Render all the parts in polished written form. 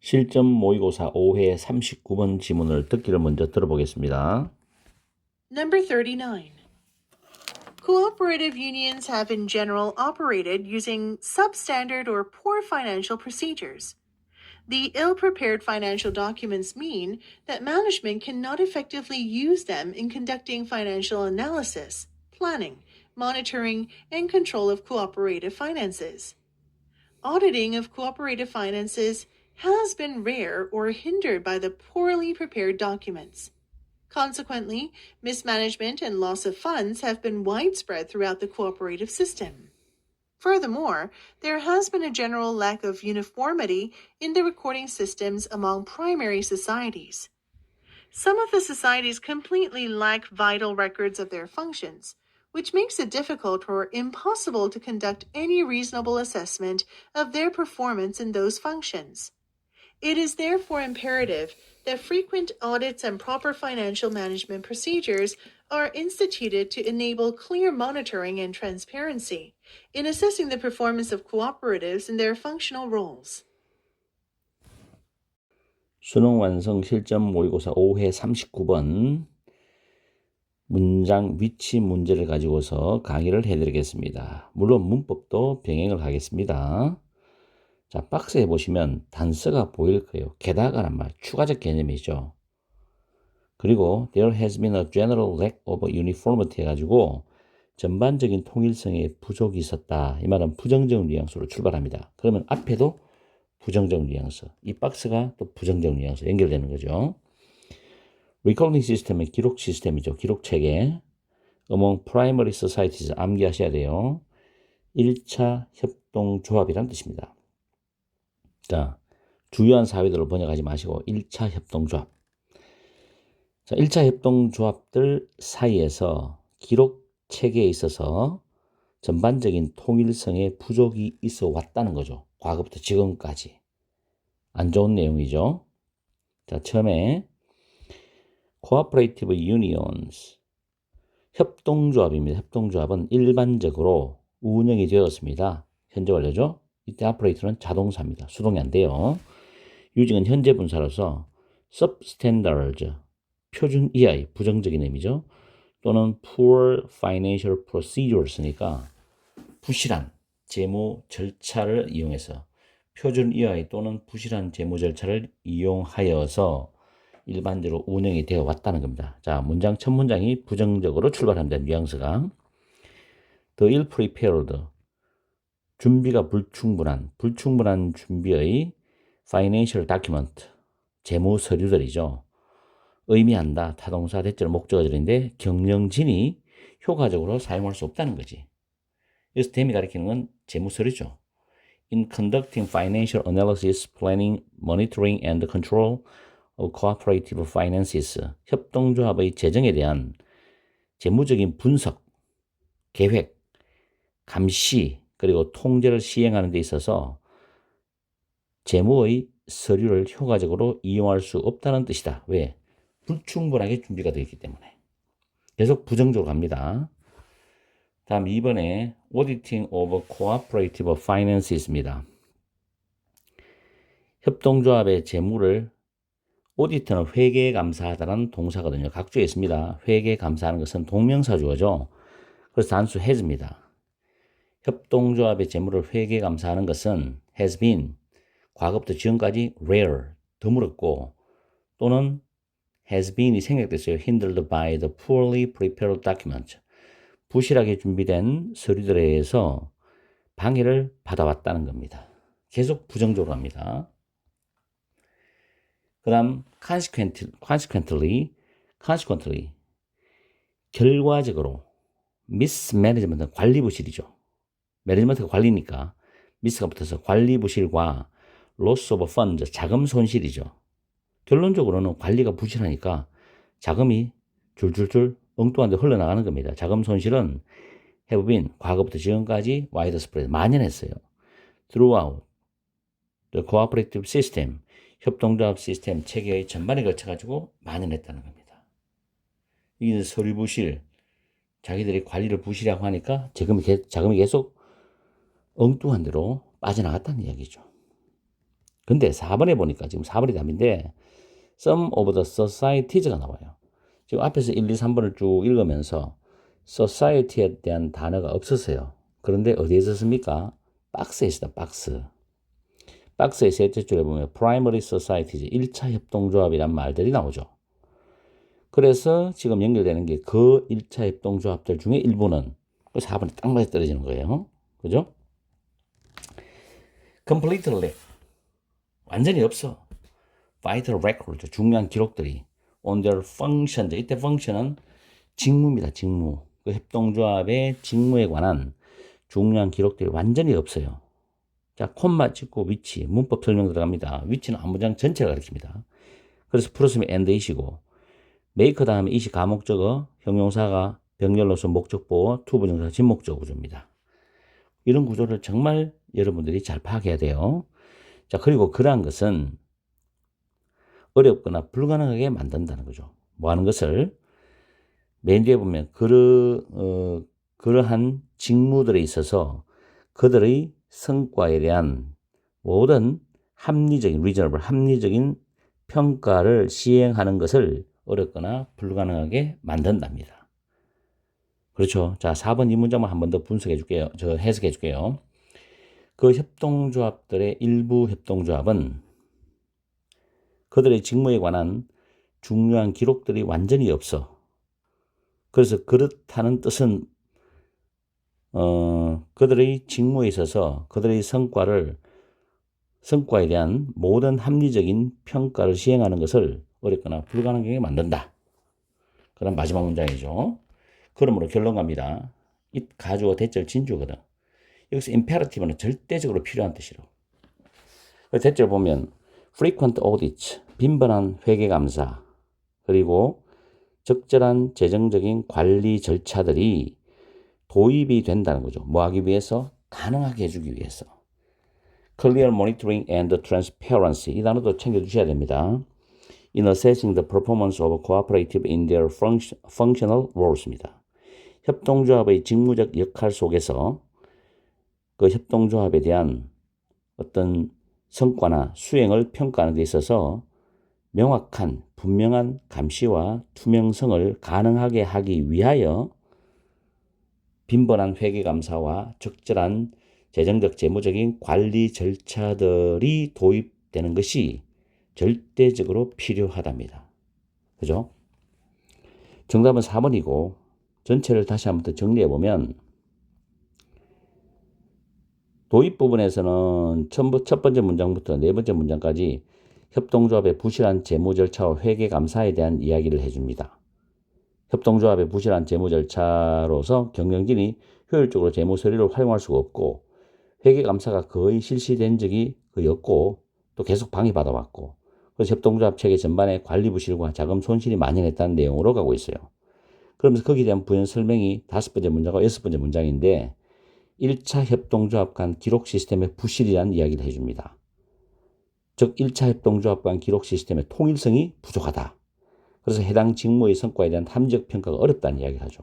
실전 모의고사 5회 39번 지문을 듣기를 먼저 들어보겠습니다. Number 39. Cooperative unions have in general operated using substandard or poor financial procedures. The ill-prepared financial documents mean that management cannot effectively use them in conducting financial analysis, planning, monitoring, and control of cooperative finances. Auditing of cooperative finances has been rare or hindered by the poorly prepared documents. Consequently, mismanagement and loss of funds have been widespread throughout the cooperative system. Furthermore, there has been a general lack of uniformity in the recording systems among primary societies. Some of the societies completely lack vital records of their functions, which makes it difficult or impossible to conduct any reasonable assessment of their performance in those functions. It is therefore imperative that frequent audits and proper financial management procedures are instituted to enable clear monitoring and transparency in assessing the performance of cooperatives in their functional roles. 수능 완성 실전 모의고사 5회 39번 문장 위치 문제를 가지고서 강의를 해드리겠습니다. 물론 문법도 병행을 하겠습니다. 자, 박스에 보시면 단서가 보일 거예요. 게다가란 말, 추가적 개념이죠. 그리고 there has been a general lack of uniformity 해가지고 전반적인 통일성에 부족이 있었다. 이 말은 부정적 뉘앙스로 출발합니다. 그러면 앞에도 부정적 뉘앙스, 이 박스가 또 부정적 뉘앙스 연결되는 거죠. Recording 시스템은 기록 시스템이죠. 기록 체계. Among primary societies 암기하셔야 돼요. 1차 협동조합이란 뜻입니다. 자, 주요한 사회들로 번역하지 마시고 1차 협동조합. 자, 1차 협동조합들 사이에서 기록 체계에 있어서 전반적인 통일성에 부족이 있어 왔다는 거죠. 과거부터 지금까지. 안 좋은 내용이죠. 자, 처음에 Cooperative Unions, 협동조합입니다. 협동조합은 일반적으로 운영이 되었습니다. 현재 완료죠. 이때 operate는 자동사입니다. 수동이 안 돼요. using은 현재 분사로서 substandards, 표준 이하의 부정적인 의미죠. 또는 poor financial procedures니까 부실한 재무 절차를 이용해서 표준 이하의 또는 부실한 재무 절차를 이용하여서 일반적으로 운영이 되어 왔다는 겁니다. 자, 문장 첫 문장이 부정적으로 출발합니다. 뉘앙스가 the ill-prepared, 준비가 불충분한 준비의 financial document, 재무 서류들이죠. 의미한다, 타동사, 대절, 목적어들인데 경영진이 효과적으로 사용할 수 없다는 거지. 여기서 댐이 가리키는 건 재무 서류죠. In conducting financial analysis, planning, monitoring, and control of cooperative finances, 협동조합의 재정에 대한 재무적인 분석, 계획, 감시, 그리고 통제를 시행하는 데 있어서 재무의 서류를 효과적으로 이용할 수 없다는 뜻이다. 왜? 불충분하게 준비가 되어 있기 때문에. 계속 부정적으로 갑니다. 다음 2번에 Auditing of Cooperative Finances입니다. 협동조합의 재무를 오디트는 회계 감사하다는 동사거든요. 각주에 있습니다. 회계 감사하는 것은 동명사주어죠. 그래서 단수 has입니다. 협동조합의 재무를 회계 감사하는 것은 has been, 과거부터 지금까지 rare, 드물었고 또는 has been이 생략됐어요. hindered by the poorly prepared document, 부실하게 준비된 서류들에 의해서 방해를 받아왔다는 겁니다. 계속 부정적으로 합니다. 그 다음 consequently, 결과적으로 mismanagement는 관리 부실이죠. 매니지먼트가 관리니까 미스가 붙어서 관리 부실과 loss of funds, 자금 손실이죠. 결론적으로는 관리가 부실하니까 자금이 줄줄줄 엉뚱한 데 흘러나가는 겁니다. 자금 손실은 have been, 과거부터 지금까지 widespread, 만연했어요. throughout the cooperative system, 협동조합 시스템 체계의 전반에 걸쳐가지고 만연했다는 겁니다. 이게 서류 부실, 자기들이 관리를 부실하고 하니까 자금이 계속 엉뚱한 데로 빠져나갔다는 이야기죠. 근데 4번에 보니까 지금 4번이 답인데 some of the societies가 나와요. 지금 앞에서 1, 2, 3번을 쭉 읽으면서 society에 대한 단어가 없었어요. 그런데 어디에 있었습니까? 박스에 있었다. 박스. 박스의 셋째 줄에 보면 primary societies, 1차 협동조합이란 말들이 나오죠. 그래서 지금 연결되는 게 그 1차 협동조합들 중에 일부는 그 4번에 딱 맞아 떨어지는 거예요. 그죠? completely. 완전히 없어. vital record, 중요한 기록들이 on their functions. 이때 function은 직무입니다. 직무. 그 협동조합의 직무에 관한 중요한 기록들이 완전히 없어요. 자, 콤마 찍고 위치, 문법 설명 들어갑니다. 위치는 한 문장 전체를 가리킵니다. 그래서 풀었으면 and이시고 make 다음에 이시 가목적어, 형용사가 병렬로서 목적보어, 투부정사 진목적 구조입니다. 이런 구조를 정말 여러분들이 잘 파악해야 돼요. 자, 그리고 그러한 것은 어렵거나 불가능하게 만든다는 거죠. 뭐 하는 것을 맨 뒤에 보면 그러한 직무들에 있어서 그들의 성과에 대한 모든 합리적인 평가를 시행하는 것을 어렵거나 불가능하게 만든답니다. 그렇죠. 자, 4번 이 문장만 한 번 더 분석해 줄게요. 해석해 줄게요. 그 협동조합들의 일부 협동조합은 그들의 직무에 관한 중요한 기록들이 완전히 없어. 그래서 그렇다는 뜻은 그들의 직무에 있어서 그들의 성과에 대한 모든 합리적인 평가를 시행하는 것을 어렵거나 불가능하게 만든다. 그럼 마지막 문장이죠. 그러므로 결론 갑니다. it 가주어 대절 진주거든. 여기서 imperative는 절대적으로 필요한 뜻이로. 대절 보면 frequent audits, 빈번한 회계 감사, 그리고 적절한 재정적인 관리 절차들이 도입이 된다는 거죠. 뭐 하기 위해서? 가능하게 해주기 위해서. Clear monitoring and transparency. 이 단어도 챙겨주셔야 됩니다. In assessing the performance of cooperative in their functional roles입니다. 협동조합의 직무적 역할 속에서 그 협동조합에 대한 어떤 성과나 수행을 평가하는 데 있어서 명확한, 분명한 감시와 투명성을 가능하게 하기 위하여 빈번한 회계감사와 적절한 재정적 재무적인 관리 절차들이 도입되는 것이 절대적으로 필요하답니다. 그죠? 정답은 4번이고 전체를 다시 한번 더 정리해보면 도입 부분에서는 첫 번째 문장부터 네 번째 문장까지 협동조합의 부실한 재무 절차와 회계 감사에 대한 이야기를 해줍니다. 협동조합의 부실한 재무 절차로서 경영진이 효율적으로 재무 서류를 활용할 수가 없고 회계 감사가 거의 실시된 적이 거의 없고 또 계속 방해받아 왔고 그래서 협동조합 체계 전반에 관리 부실과 자금 손실이 만연했다는 내용으로 가고 있어요. 그러면서 거기에 대한 부연 설명이 5번째 문장과 6번째 문장인데 1차 협동조합 간 기록 시스템의 부실이라는 이야기를 해줍니다. 즉 1차 협동조합 간 기록 시스템의 통일성이 부족하다. 그래서 해당 직무의 성과에 대한 합리적 평가가 어렵다는 이야기를 하죠.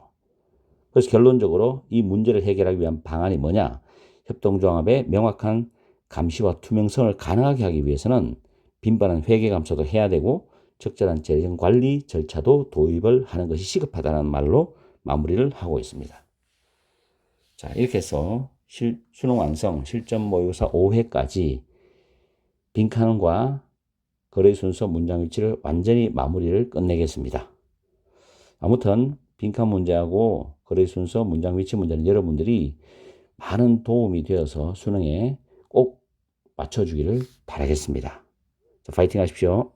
그래서 결론적으로 이 문제를 해결하기 위한 방안이 뭐냐? 협동조합의 명확한 감시와 투명성을 가능하게 하기 위해서는 빈번한 회계 감사도 해야 되고 적절한 재정관리 절차도 도입을 하는 것이 시급하다는 말로 마무리를 하고 있습니다. 자, 이렇게 해서 수능 완성 실전 모의고사 5회까지 빈칸과 거래 순서 문장 위치를 완전히 마무리를 끝내겠습니다. 아무튼 빈칸 문제하고 거래 순서 문장 위치 문제는 여러분들이 많은 도움이 되어서 수능에 꼭 맞춰주기를 바라겠습니다. 자, 파이팅 하십시오.